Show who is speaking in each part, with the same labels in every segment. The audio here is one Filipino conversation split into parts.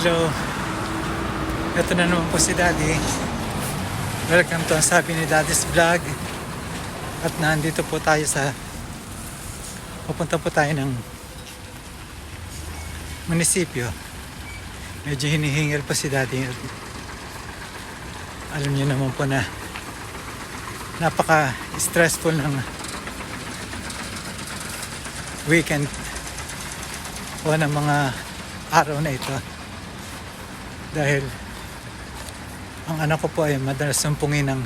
Speaker 1: Hello. Ito na naman po si Daddy. Welcome to ang sabi ni Daddy's Vlog. At nandito po tayo sa pupunta po tayo ng munisipyo. Medyo hinihingal pa si Daddy. Alam niyo naman po na napaka-stressful ng weekend o ng mga araw na ito. Dahil ang anak ko po ay madalas sumpungin ng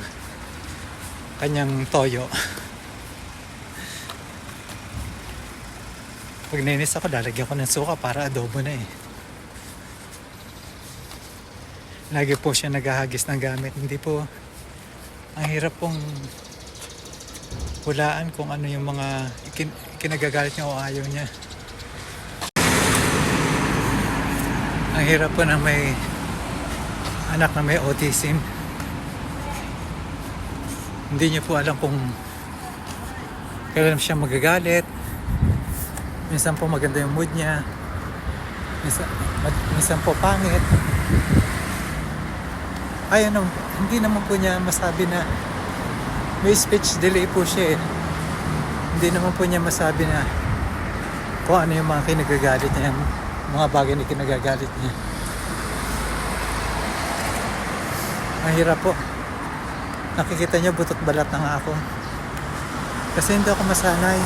Speaker 1: kanyang toyo. Pag nainis ako, lalagyan ko ng suka para adobo na eh. Lagi po siya naghahagis ng gamit. Hindi po, ang hirap pong hulaan kung ano yung mga kinagagalit niya o ayaw niya. Ang hirap po na may anak na may autism. Hindi niyo po alam kung kailan siya magagalit. Minsan po maganda yung mood niya. Minsan po pangit. Ay ano, hindi naman po niya masabi na may speech delay po siya eh. Hindi naman po niya masabi na kung ano yung mga kinagagalit niya, mga bagay na kinagagalit niya. Ang hirap po. Nakikita niyo butot balat na nga ako. Kasi hindi ako masanay.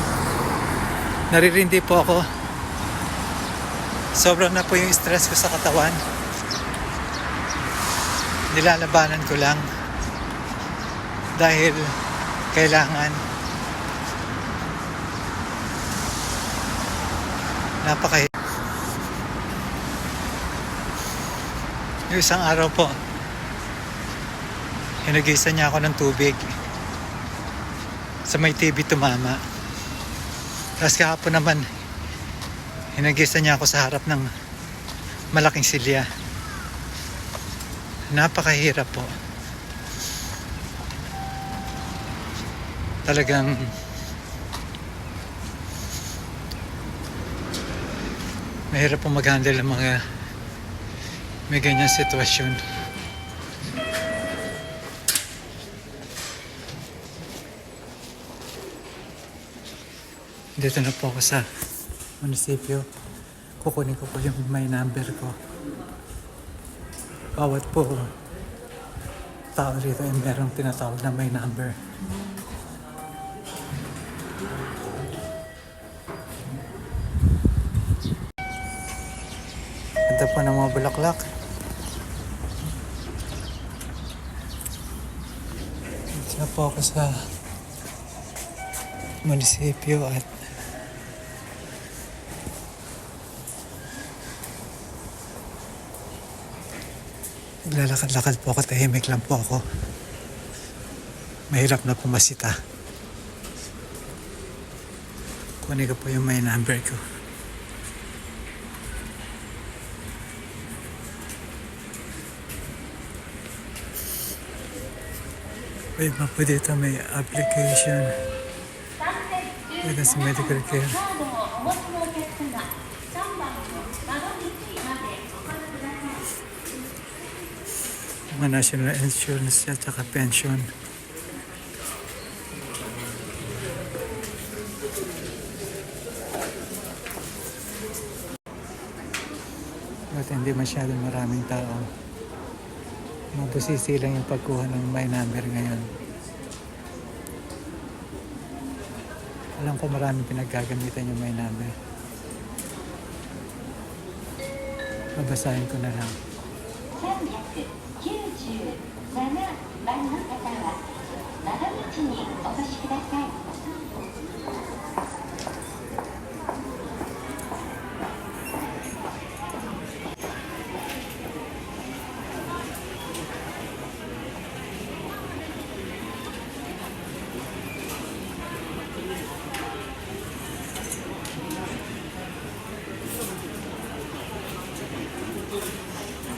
Speaker 1: Naririndi po ako. Sobrang na po yung stress ko sa katawan. Nilalabanan ko lang. Dahil kailangan. Napakahirap. Yung isang araw po, hinagisan niya ako ng tubig sa may TV tumama. Tapos kahapon naman, hinagisan niya ako sa harap ng malaking silya. Napakahirap po. Talagang mahirap po mag-handle ng mga may ganyan sitwasyon. Dito na po ako sa munisipyo. Kukunin ko po yung may number ko. Bawat po tao rito ay merong tinatawag na may number. Ganda po ng mga bulaklak. Dito na po ako sa munisipyo at naglalakad-lakad po ako, tahimik lang po ako. Mahirap na pumasita. Kunin ko po yung may number ko. Wait pa po dito, may application with us medical care. Mga national insurance at saka pension. At hindi masyadong maraming tao. Mabusisi lang yung pagkuha ng my number ngayon. Alam ko maraming pinaggagamitan yung my number. Babasahin ko na lang. 397番の方は窓口にお越しください。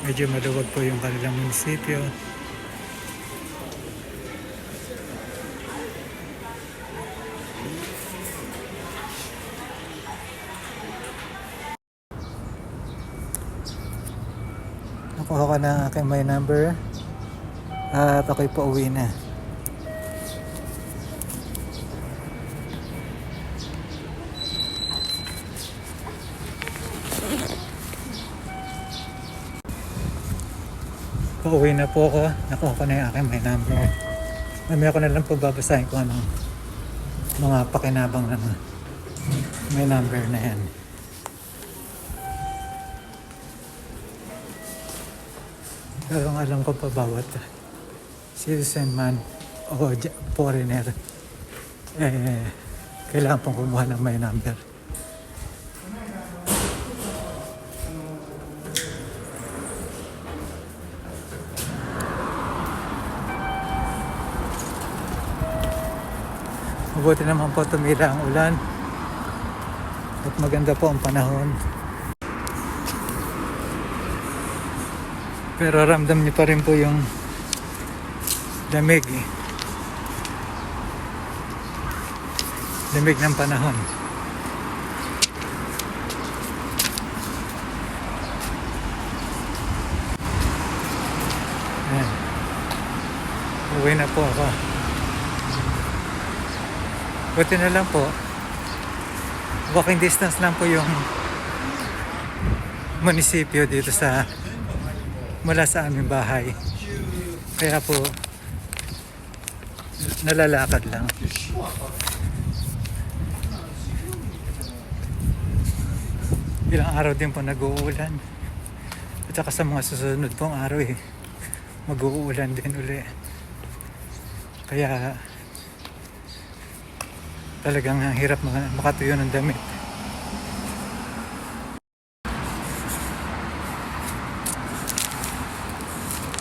Speaker 1: Medyo maluwag po yung kanilang munisipyo. aking may number. At ako'y pauwi na. Pauwi na po ako. Nakuha ko na yung aking may number. Mamaya ko na lang po babasahin kung anong mga pakinabang ng may number na yan. Pero ang alam ko pa bawat citizen man o foreigner, kailangan pong kumuha ng may number. Mabuti naman po tumila ang ulan at maganda po ang panahon. Pero ramdam niyo pa rin po yung lamig lamig ng panahon. Ayan. Uwi na po ako. Buti na lang po, walking distance lang po yung munisipyo dito mula sa aming bahay. Kaya po nalalakad lang. Ilang araw din po nag-uulan. At saka sa mga susunod pong araw mag-uulan din uli. Kaya talagang hirap makatuyo ng damit.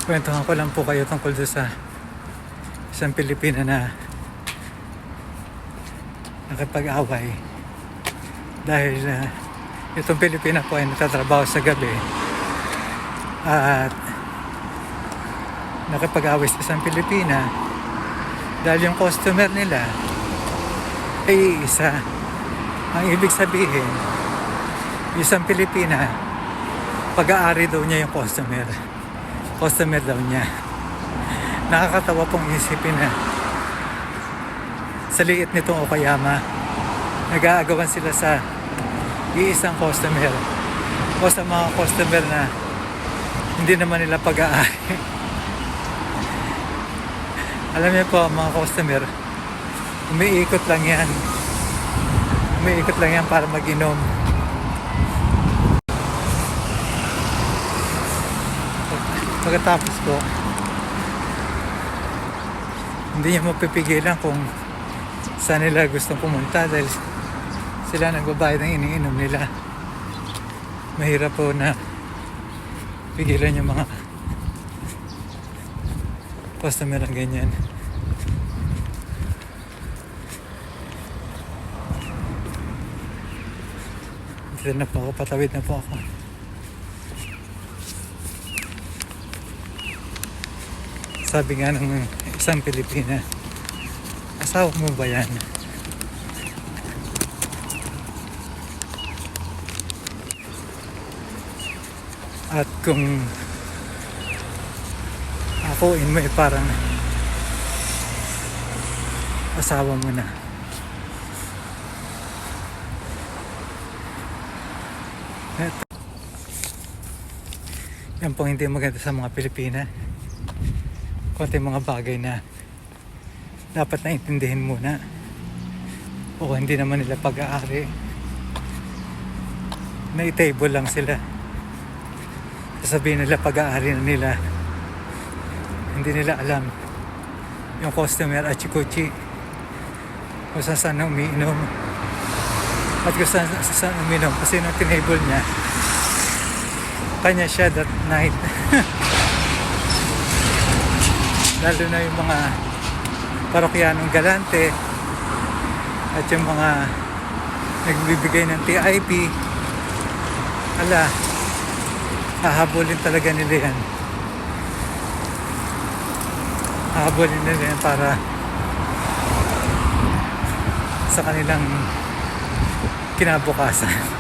Speaker 1: Kwentuhan ko lang po kayo tungkol sa isang Pilipina na nakipag-away dahil itong Pilipina po ay nagtatrabaho sa gabi at nakipag-away sa isang Pilipina dahil yung customer nila ay isa. Ang ibig sabihin, isang Pilipina, pag-aari daw niya yung customer daw niya. Nakakatawa pong isipin na sa liit nitong Okayama, nag-aagawan sila sa iisang customer o sa mga customer na hindi naman nila pag-aari. Alam niyo po, mga customer, umiikot lang yan para mag-inom. Pagkatapos po, hindi niya mapipigilan kung saan nila gustong pumunta dahil sila nagbabayad ng iniinom nila. Mahirap po na pigilan yung mga customer ng ganyan. Dito na po ako, patawid na po ako. Sabi nga ng isang Pilipina, asawa mo ba yan? At kung akuin mo parang asawa mo na. Yan po hindi maganda sa mga Pilipina. Konting mga bagay na dapat naintindihin muna o hindi naman nila pag-aari. Na-table lang sila. Sasabihin nila pag-aari na nila. Hindi nila alam yung customer at chikuchi kung saan umiinom at kung saan umiinom kasi nung tinable niya kanya siya that night. Lalo na yung mga parokyanong galante at yung mga nagbibigay ng TIP, hahabulin talaga nila yan. Hahabulin nila yan para sa kanilang kinabukasan.